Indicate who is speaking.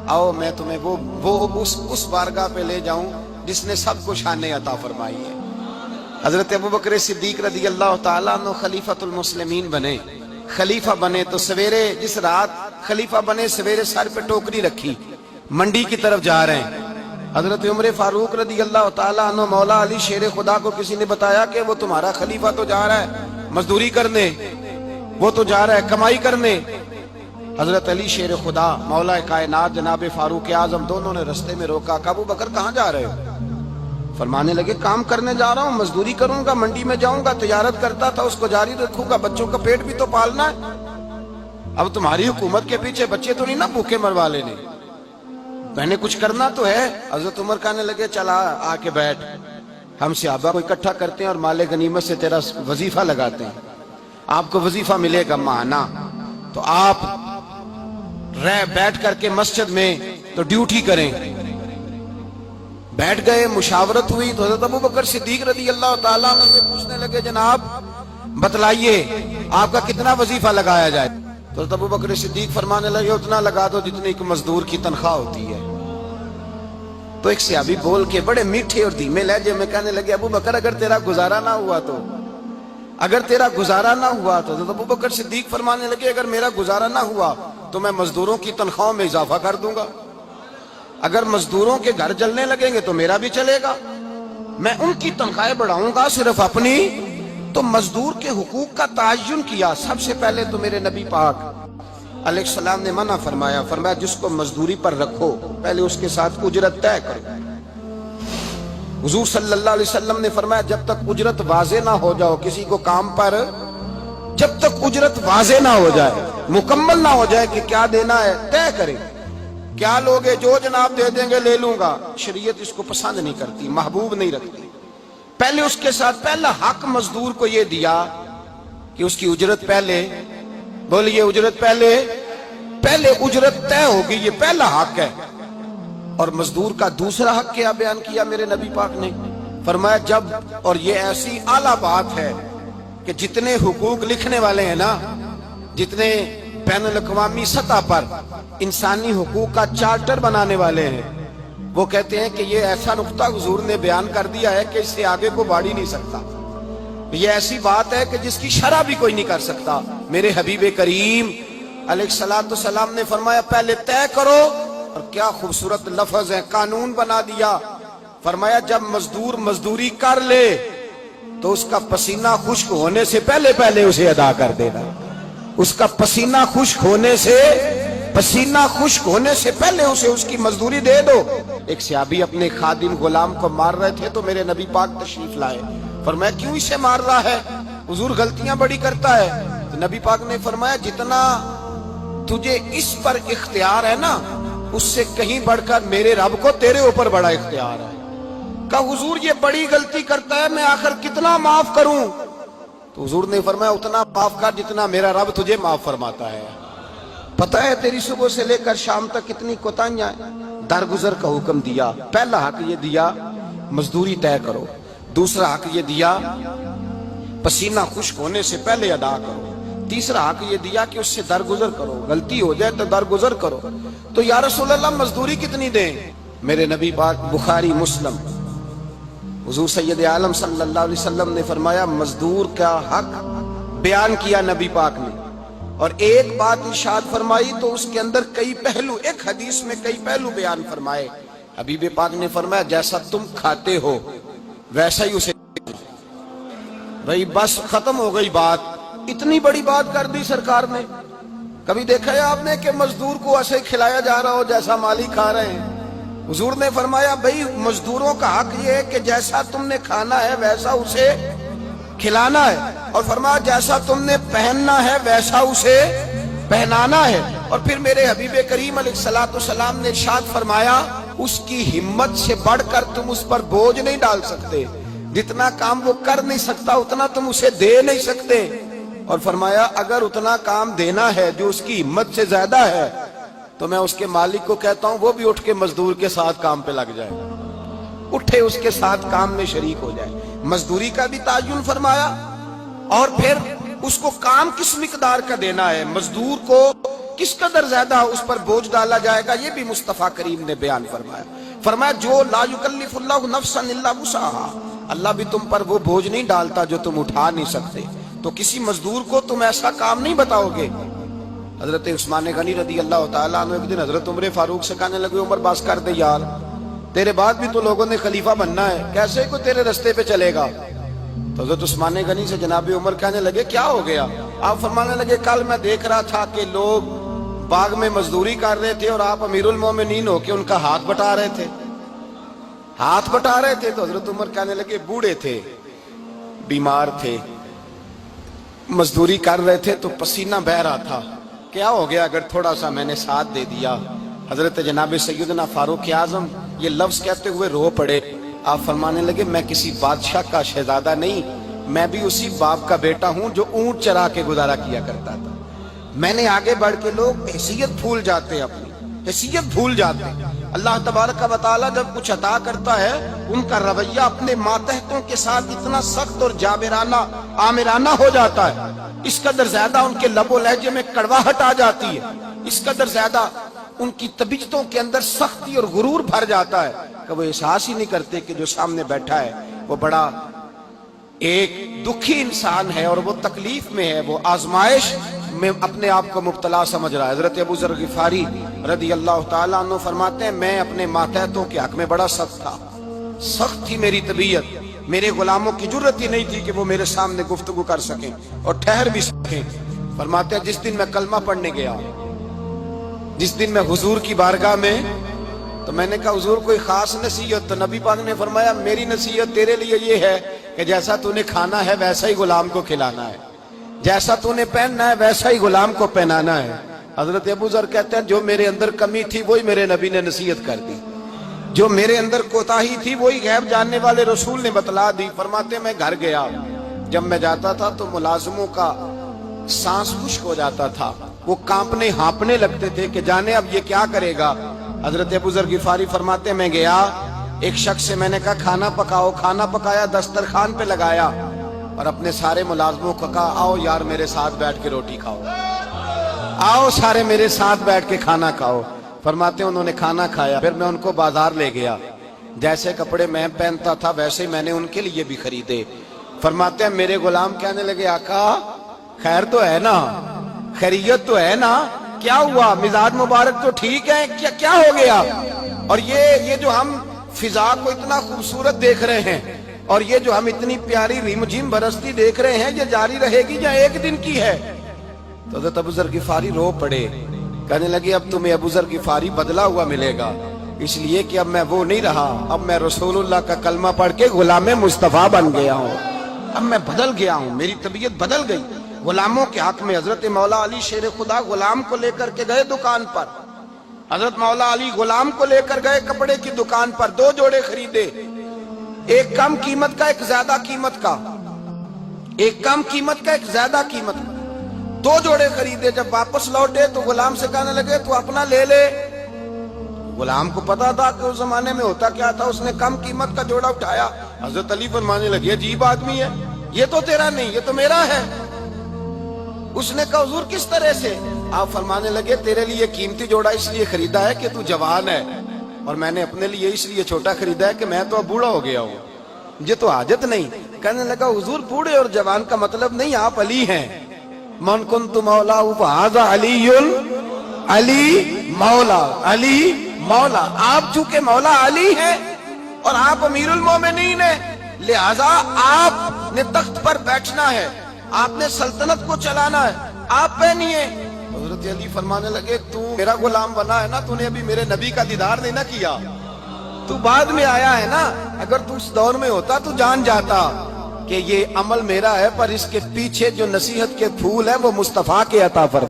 Speaker 1: आओ मैं तुम्हें वो उस बारगाह पे ले जाऊं जिसने सबको शान अता फरमाई है। हजरत अबू बकर सिद्दीक रदी अल्लाह ताला अन्हु खलीफतुल मुस्लिमीन बने, खलीफा बने तो सवेरे, जिस रात खलीफा बने सवेरे सर पे टोकरी रखी, मंडी की तरफ जा रहे हैं। हजरत उमर फारूक रदी अल्लाह ताला अन्हु मौला अली शेर खुदा को किसी ने बताया कि वो तुम्हारा खलीफा तो जा रहा है मजदूरी करने, वो तो जा रहा है कमाई करने। हजरत अली शेर खुदा मौला कायनात जनाब फारूक आजम दोनों ने रस्ते में रोका। अबू बकर कहाँ जा रहे हो? फरमाने लगे काम करने जा रहा हूँ, मजदूरी करूंगा, मंडी में जाऊंगा, तिजारत करता था उसको जारी रखूंगा, बच्चों का पेट भी तो पालना है। अब तुम्हारी हुकूमत के पीछे बच्चे तो नहीं ना भूखे मरवा लेने, मैंने कुछ करना तो है। हजरत उमर कहने लगे चला आके बैठ, हम सहाबा को इकट्ठा करते हैं और माले गनीमत से तेरा वजीफा लगाते हैं, आपको वजीफा मिलेगा माना। तो आप बैठ करके मस्जिद में तो ड्यूटी करें। बैठ गए, मुशावरत हुई तो हज़रत अबू बकर सिद्दीक रज़ी अल्लाह ताला अन्हु से पूछने लगे जनाब बतलाइए आपका कितना वजीफा लगाया जाए? तो हज़रत अबू बकर सिद्दीक फरमाने लगे उतना लगा दो जितनी एक मजदूर की तनख्वाह होती है। तो एक सहाबी बोल के बड़े मीठे और धीमे लहजे में कहने लगे अबू बकर अगर तेरा गुजारा ना हुआ तो, अगर तेरा गुजारा ना हुआ तो अबू बकर सिद्दीक फरमाने लगे अगर मेरा गुजारा ना हुआ तो मैं मजदूरों की तनख्वाह में इजाफा कर दूंगा, अगर मजदूरों के घर जलने लगेंगे तो मेरा भी चलेगा, मैं उनकी तनख्वाहें बढ़ाऊंगा सिर्फ अपनी। तो मजदूर के हुकूक का तायुन किया। सबसे पहले तो मेरे नबी पाक अलैहिस्सलाम ने मना फरमाया, फरमाया जिसको मजदूरी पर रखो पहले उसके साथ उजरत तय करो। हुजूर सल्लल्लाहु अलैहि वसल्लम ने फरमाया जब तक उजरत वाज़े ना हो जाओ किसी को काम पर, जब तक उजरत वाज़े ना हो जाए, मुकम्मल ना हो जाए कि क्या देना है तय करें। क्या लोगे जो जनाब दे देंगे ले लूंगा, शरीयत इसको पसंद नहीं करती, महबूब नहीं रखती। पहले उसके साथ पहला हक मजदूर को यह दिया कि उसकी उजरत पहले, बोलिए उजरत पहले उजरत तय होगी, ये पहला हक है। और मजदूर का दूसरा हक क्या बयान किया मेरे नबी पाक ने? फरमाया जब, और ये ऐसी आला बात है कि जितने हुकूक लिखने वाले हैं ना, जितने बैनुल अक़वामी सतह पर इंसानी हुकूक का चार्टर बनाने वाले हैं, वो कहते हैं कि ये ऐसा नुक्ता हुजूर ने बयान कर दिया है कि इससे आगे को बढ़ ही नहीं सकता। ये ऐसी बात है कि जिसकी शरह भी कोई नहीं कर सकता। मेरे हबीब करीम अलैहिस्सलातु सलाम ने फरमाया पहले तय करो। और क्या खूबसूरत लफ्ज है, कानून बना दिया। फरमाया जब मजदूर मजदूरी कर ले तो उसका पसीना खुश्क होने से पहले पहले उसे अदा कर देना, उसका पसीना खुश्क होने से पहले उसे उसकी मजदूरी दे दो। एक सहाबी अपने खादिम गुलाम को मार रहे थे तो मेरे नबी पाक तशरीफ लाए। फरमाया क्यों इसे मार रहा है? हुजूर गलतियां बड़ी करता है। तो नबी पाक ने फरमाया जितना तुझे इस पर इख्तियार है ना, उससे कहीं बढ़कर मेरे रब को तेरे ऊपर बड़ा इख्तियार है। कहा हुजूर ये बड़ी गलती करता है, मैं आखिर कितना माफ करूं? तो हुजूर ने फरमाया उतना माफ कर जितना मेरा रब तुझे माफ फरमाता है। पता है तेरी सुबह से लेकर शाम तक कितनी कोताहियां हैं। दरगुजर का हुक्म दिया, पहला हक ये दिया मजदूरी तय करो, दूसरा हक ये दिया पसीना खुश्क होने से पहले अदा करो, तीसरा हक ये दिया कि उससे दरगुजर करो, गलती हो जाए तो दरगुजर करो। तो या रसूल अल्लाह मजदूरी कितनी दें? मेरे नबी पाक बुखारी मुस्लिम हुजूर सैयद आलम सल्लल्लाहु अलैहि वसल्लम ने फरमाया मजदूर का हक बयान किया नबी पाक ने, और एक बात इरशाद फरमाई तो उसके अंदर कई पहलू, एक हदीस में कई पहलू बयान फरमाए। हबीब पाक ने फरमाया जैसा तुम खाते हो वैसा ही उसे। भाई बस खत्म हो गई बात। इतनी बड़ी बात कर दी सरकार ने। कभी देखा है आपने कि मजदूर को ऐसे खिलाया जा रहा हो जैसा मालिक खा रहे हैं? हुजूर ने फरमाया भाई मजदूरों का हक ये है कि जैसा तुमने खाना है वैसा उसे खिलाना है, और फरमाया जैसा तुमने पहनना है वैसा उसे पहनाना है। और फिर मेरे हबीब करीम अलैहिस्सलातु सलाम ने इरशाद फरमाया उसकी हिम्मत से बढ़कर तुम उस पर बोझ नहीं डाल सकते, जितना काम वो कर नहीं सकता उतना तुम उसे दे नहीं सकते। और फरमाया अगर उतना काम देना है जो उसकी हिम्मत से ज्यादा है तो मैं उसके मालिक को कहता हूं वो भी उठ के मजदूर के साथ काम पे लग जाए, उठे उसके साथ काम में शरीक हो जाए। मजदूरी का भी तायुन फरमाया, और फिर उसको काम किस मिकदार का देना है। मजदूर को کس قدر زیادہ اس پر بوجھ ڈالا جائے گا، یہ بھی مصطفیٰ کریم نے بیان فرمایا۔ فرمایا جو لا یکلف اللہ نفسا الا وسعها، اللہ بھی تم پر وہ بوجھ نہیں ڈالتا جو تم اٹھا نہیں سکتے، تو کسی مزدور کو تم ایسا کام نہیں بتاؤ گے۔ حضرت عثمان غنی رضی اللہ تعالیٰ عنہ ایک دن حضرت عمر فاروق سے کہنے لگے عمر بس کر دے یار، تیرے بعد بھی تو لوگوں نے خلیفہ بننا ہے، کیسے کوئی تیرے رستے پہ چلے گا؟ تو حضرت عثمان غنی سے جناب عمر کہنے لگے کیا ہو گیا؟ آپ فرمانے لگے کل میں دیکھ رہا تھا کہ لوگ باغ میں مزدوری کر رہے تھے اور آپ امیر المومنین ہو کے ان کا ہاتھ بٹا رہے تھے، ہاتھ بٹا رہے تھے۔ تو حضرت عمر کہنے لگے بوڑھے تھے، بیمار تھے، مزدوری کر رہے تھے تو پسینہ بہہ رہا تھا، کیا ہو گیا اگر تھوڑا سا میں نے ساتھ دے دیا؟ حضرت جناب سیدنا فاروق اعظم یہ لفظ کہتے ہوئے رو پڑے۔ آپ فرمانے لگے میں کسی بادشاہ کا شہزادہ نہیں، میں بھی اسی باپ کا بیٹا ہوں جو اونٹ چرا کے گزارا کیا کرتا تھا۔ میں نے آگے بڑھ کے لوگ حیثیت بھول جاتے ہیں، اپنی حیثیت بھول جاتے ہیں۔ اللہ تبارک و تعالیٰ جب کچھ عطا کرتا ہے ان کا رویہ اپنے ماتحتوں کے ساتھ اتنا سخت اور جابرانہ آمرانہ ہو جاتا ہے، اس قدر زیادہ ان کے لب و لہجے میں کڑواہٹ آ جاتی ہے، اس قدر زیادہ ان کی طبیعتوں کے اندر سختی اور غرور بھر جاتا ہے کہ وہ احساس ہی نہیں کرتے کہ جو سامنے بیٹھا ہے وہ بڑا ایک دکھی انسان ہے اور وہ تکلیف میں ہے، وہ آزمائش میں اپنے آپ کو مبتلا سمجھ رہا ہے۔ حضرت ابو ذر غفاری رضی اللہ تعالیٰ عنہ فرماتے ہیں میں اپنے ماتحتوں کے حق میں بڑا سخت تھا، سخت تھی میری طبیعت، میرے غلاموں کی جرت ہی نہیں تھی کہ وہ میرے سامنے گفتگو کر سکیں اور ٹھہر بھی سکیں۔ فرماتے ہیں جس دن میں کلمہ پڑھنے گیا، جس دن میں حضور کی بارگاہ میں، تو میں نے کہا حضور کوئی خاص نصیحت؟ تو نبی پاک نے فرمایا میری نصیحت تیرے لیے یہ ہے کہ جیسا تو نے کھانا ہے ویسا ہی غلام کو کھلانا ہے، جیسا تو نے پہننا ہے ویسا ہی غلام کو پہنانا ہے۔ حضرت ابو ذر کہتے ہیں جو میرے اندر کمی تھی وہی میرے نبی نے نصیحت کر دی، جو میرے اندر کوتاہی تھی وہی غیب جاننے والے رسول نے بتلا دی۔ فرماتے ہیں میں گھر گیا، جب میں جاتا تھا تو ملازموں کا سانس خشک ہو جاتا تھا، وہ کانپنے ہانپنے لگتے تھے کہ جانے اب یہ کیا کرے گا۔ حضرت ابو ذر غفاری فرماتے ہیں میں گیا، ایک شخص سے میں نے کہا کھانا پکاؤ، کھانا پکایا، دسترخوان پہ لگایا اور اپنے سارے ملازموں کو کہا آؤ یار میرے ساتھ بیٹھ کے روٹی کھاؤ، آؤ سارے میرے ساتھ بیٹھ کے کھانا کھاؤ۔ فرماتے ہیں انہوں نے کھانا کھایا، پھر میں ان کو بازار لے گیا، جیسے کپڑے میں پہنتا تھا ویسے میں نے ان کے لیے بھی خریدے۔ فرماتے ہیں میرے غلام کہنے لگے آقا خیر تو ہے نا، خیریت تو ہے نا، کیا ہوا؟ مزاج مبارک تو ٹھیک ہے، کیا ہو گیا؟ اور یہ جو ہم فضا کو اتنا خوبصورت دیکھ رہے ہیں اور یہ جو ہم اتنی پیاری ریم جھیم برستی دیکھ رہے ہیں، یہ جاری رہے گی یا ایک دن کی ہے؟ تو حضرت ابو ذر غفاری رو پڑے، کہنے لگے اب تمہیں ابو ذر غفاری بدلا ہوا ملے گا، اس لیے کہ اب میں وہ نہیں رہا، اب میں رسول اللہ کا کلمہ پڑھ کے غلام مصطفیٰ بن گیا ہوں، اب میں بدل گیا ہوں، میری طبیعت بدل گئی۔ غلاموں کے حق میں حضرت مولا علی شیر خدا غلام کو لے کر کے گئے دکان پر، حضرت مولا علی غلام کو لے کر گئے کپڑے کی دکان پر، 2 جوڑے خریدے، ایک کم قیمت کا ایک زیادہ قیمت کا، ایک کم قیمت کا ایک زیادہ قیمت کا، 2 جوڑے خریدے۔ جب واپس لوٹے تو غلام سے کہنے لگے تو اپنا لے لے۔ غلام کو پتا تھا کہ اس زمانے میں ہوتا کیا تھا، اس نے کم قیمت کا جوڑا اٹھایا۔ حضرت علی فرمانے لگے عجیب آدمی ہے، یہ تو تیرا نہیں، یہ تو میرا ہے۔ اس نے کہا حضور کس طرح سے؟ آپ فرمانے لگے تیرے لیے قیمتی جوڑا اس لیے خریدا ہے کہ تو جوان ہے، اور میں نے اپنے لیے اس لیے چھوٹا خریدا ہے کہ میں تو اب بوڑھا ہو گیا ہوں، مجھے تو حاجت نہیں۔ کہنے لگا حضور بوڑھے اور جوان کا مطلب نہیں، آپ علی ہیں، من کنت مولا فہذا علی علی مولا، علی مولا، آپ چونکہ مولا علی ہیں اور آپ امیر المومنین ہیں، لہذا آپ نے تخت پر بیٹھنا ہے، آپ نے سلطنت کو چلانا ہے، آپ پہنیے۔ حضرت علی فرمانے لگے تو میرا غلام بنا ہے نا، تو نے ابھی میرے نبی کا دیدار نہیں نہ کیا، تو بعد میں آیا ہے نا، اگر تو اس دور میں ہوتا تو جان جاتا کہ یہ عمل میرا ہے، پر اس کے پیچھے جو نصیحت کے پھول ہیں وہ مصطفیٰ کے عطا فرمائے۔